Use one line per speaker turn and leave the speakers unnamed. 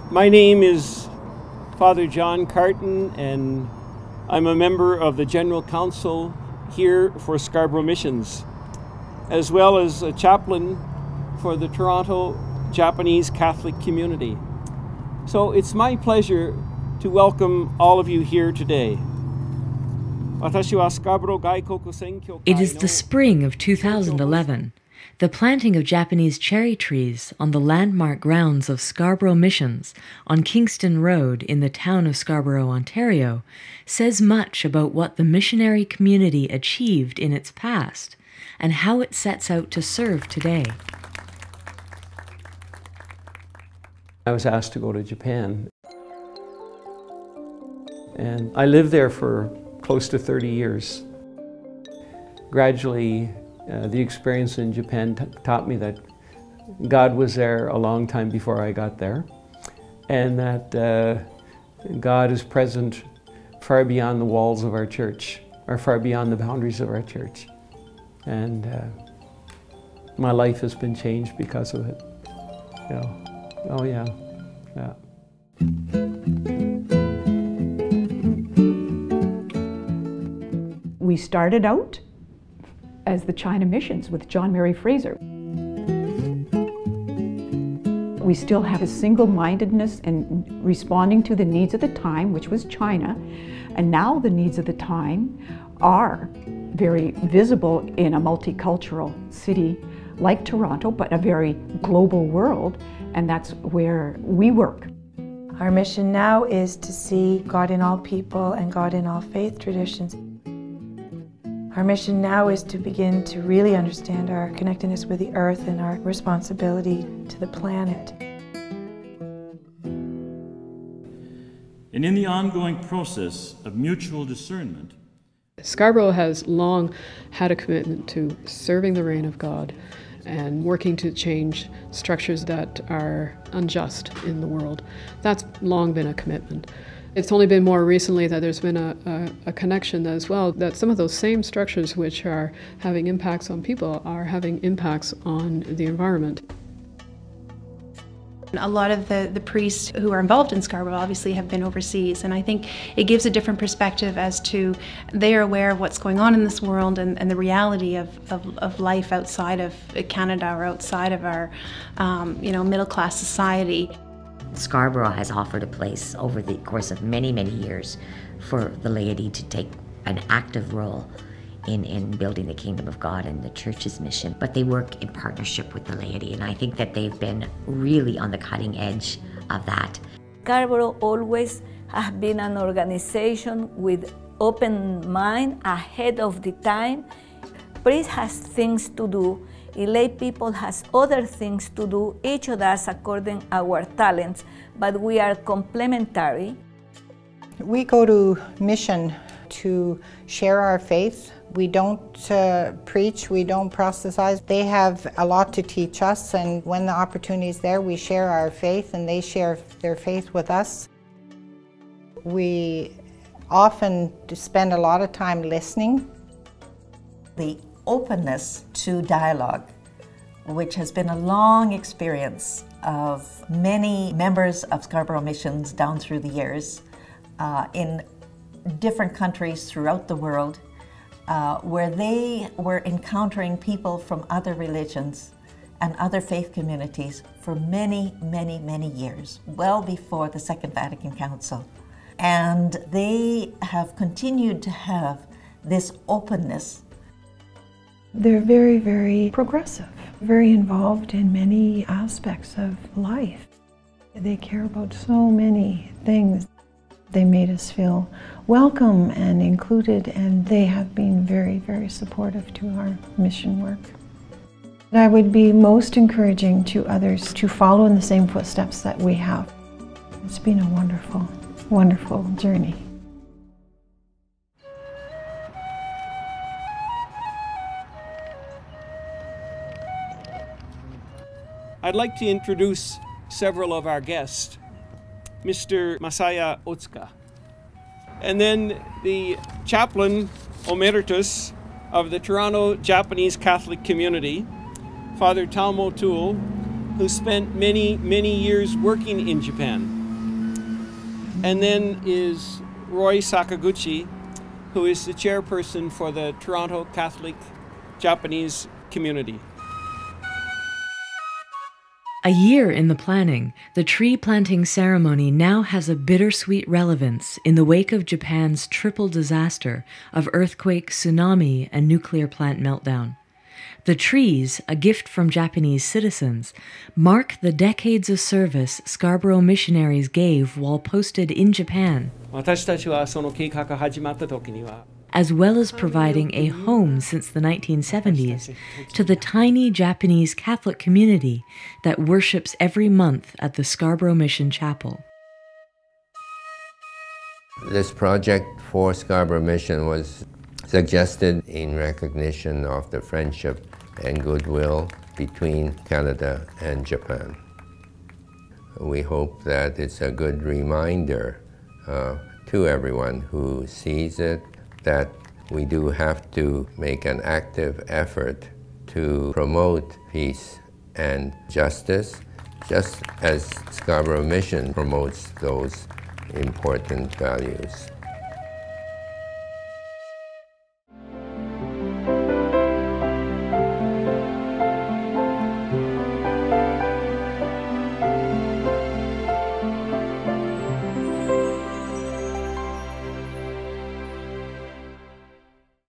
My name is Father John Carton, and I'm a member of the General Council here for Scarboro Missions, as well as a chaplain for the Toronto Japanese Catholic community. So it's my pleasure to welcome all of you here today.
It is the spring of 2011. The planting of Japanese cherry trees on the landmark grounds of Scarboro Missions on Kingston Road in the town of Scarborough, Ontario, says much about what the missionary community achieved in its past and how it sets out to serve today.
I was asked to go to Japan, and I lived there for close to 30 years. Gradually, the experience in Japan taught me that God was there a long time before I got there, and that God is present far beyond the walls of our church, or far beyond the boundaries of our church. And my life has been changed because of it. You know. Oh yeah, yeah.
We started out as the China Missions with John Mary Fraser. We still have a single-mindedness in responding to the needs of the time, which was China, and now the needs of the time are very visible in a multicultural city like Toronto, but a very global world, and that's where we work.
Our mission now is to see God in all people and God in all faith traditions. Our mission now is to begin to really understand our connectedness with the earth and our responsibility to the planet.
And in the ongoing process of mutual discernment,
Scarborough has long had a commitment to serving the reign of God and working to change structures that are unjust in the world. That's long been a commitment. It's only been more recently that there's been a connection as well, that some of those same structures which are having impacts on people are having impacts on the environment.
A lot of the priests who are involved in Scarborough obviously have been overseas, and I think it gives a different perspective as to they are aware of what's going on in this world and the reality of life outside of Canada or outside of our middle-class society.
Scarborough has offered a place over the course of many, many years for the laity to take an active role in building the kingdom of God and the church's mission, but they work in partnership with the laity, and I think that they've been really on the cutting edge of that.
Scarborough always has been an organization with open mind, ahead of the time. Priest has things to do, lay people has other things to do, each of us according our talents, but we are complementary.
We go to mission to share our faith. We don't preach, we don't proselytize. They have a lot to teach us, and when the opportunity is there, we share our faith and they share their faith with us. We often spend a lot of time listening.
The openness to dialogue, which has been a long experience of many members of Scarboro Missions down through the years in different countries throughout the world, where they were encountering people from other religions and other faith communities for many, many, many years, well before the Second Vatican Council. And they have continued to have this openness.
They're very, very progressive, very involved in many aspects of life. They care about so many things. They made us feel welcome and included, and they have been very, very supportive to our mission work. I would be most encouraging to others to follow in the same footsteps that we have. It's been a wonderful, wonderful journey.
I'd like to introduce several of our guests. Mr. Masaya Otsuka, and then the chaplain emeritus of the Toronto Japanese Catholic community, Father Tom O'Toole, who spent many, many years working in Japan. And then is Roy Sakaguchi, who is the chairperson for the Toronto Catholic Japanese community.
A year in the planning, the tree planting ceremony now has a bittersweet relevance in the wake of Japan's triple disaster of earthquake, tsunami, and nuclear plant meltdown. The trees, a gift from Japanese citizens, mark the decades of service Scarboro missionaries gave while posted in Japan, as well as providing a home since the 1970s to the tiny Japanese Catholic community that worships every month at the Scarboro Mission Chapel.
This project for Scarboro Mission was suggested in recognition of the friendship and goodwill between Canada and Japan. We hope that it's a good reminder to everyone who sees it that we do have to make an active effort to promote peace and justice, just as Scarboro Mission promotes those important values.